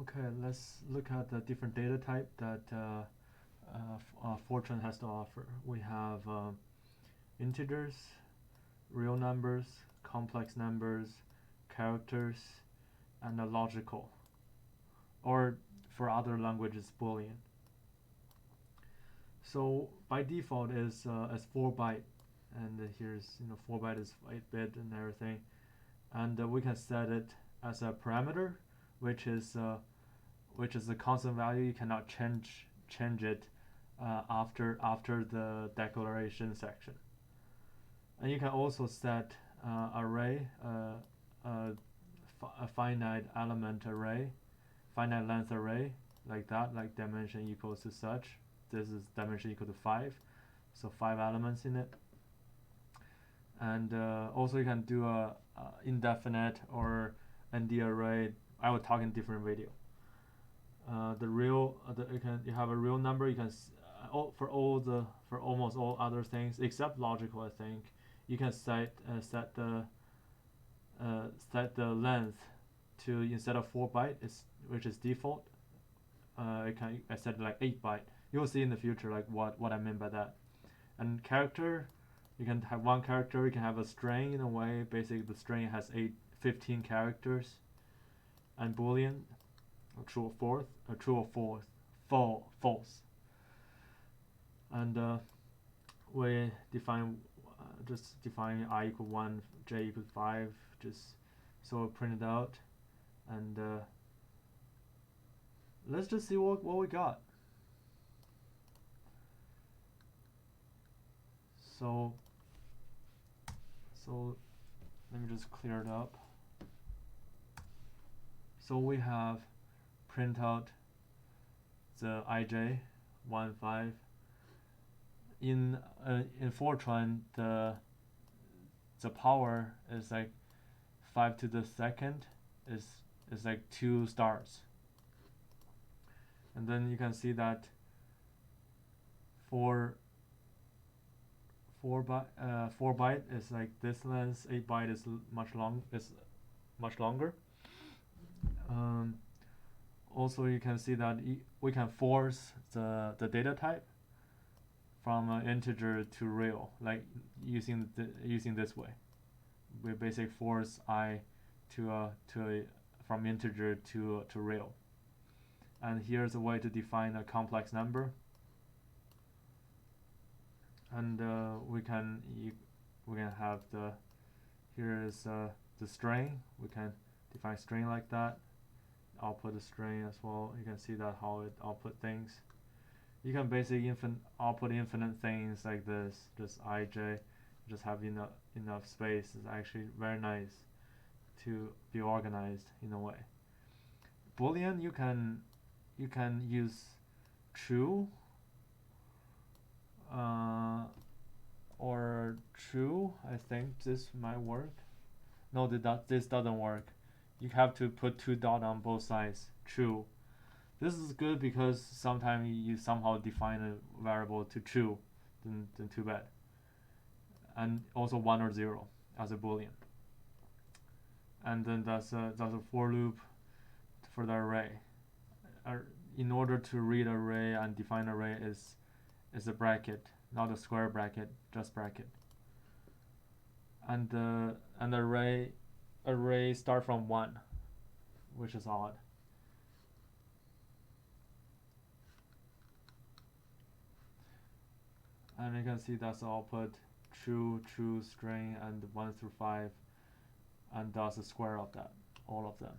Okay, let's look at the different data type that Fortran has to offer. We have integers, real numbers, complex numbers, characters, and a logical, or for other languages, Boolean. So by default is 4 byte, and here's 4 byte is 8-bit and everything, and we can set it as a parameter, which is a constant value. You cannot change it after the declaration section. And you can also set array, a finite element array, finite length array, like that, like dimension equals to such. This is dimension equal to 5, so 5 elements in it. And also you can do a indefinite or ND array. I will talk in different video. You have a real number. You can for almost all other things except logical, I think, you can set the length to, instead of 4 byte, which is default, I set it like 8 byte. You will see in the future like what I mean by that. And character, you can have one character. You can have a string in a way. Basically, the string has 15 characters. And Boolean, true or false. And we just define I equal 1, j equals 5, just so print it out. And let's just see what we got. So let me just clear it up. So we have print out the ij 1, 5. In Fortran, the power is like 5 to the second is like 2 stars. And then you can see that for 4 byte is like this length. 8 byte is much longer. Also, you can see that we can force the data type from integer to real, like using this way. We basically force I from integer to real. And here's a way to define a complex number. And we can have here is the string. We can define string like that. Output a string as well. You can see that how it output things. You can basically output infinite things like this. Just ij, just have enough space. It's actually very nice to be organized in a way. Boolean, you can use true or true. I think this might work. No, this doesn't work. You have to put 2 dots on both sides. True. This is good because sometimes you somehow define a variable to true, then too bad. And also 1 or 0 as a Boolean. And then that's a for loop for the array. In order to read array and define array is a bracket, not a square bracket, just bracket. And the array start from 1, which is odd. And you can see that's the output: true string, and 1 through 5, and that's the square of that, all of them.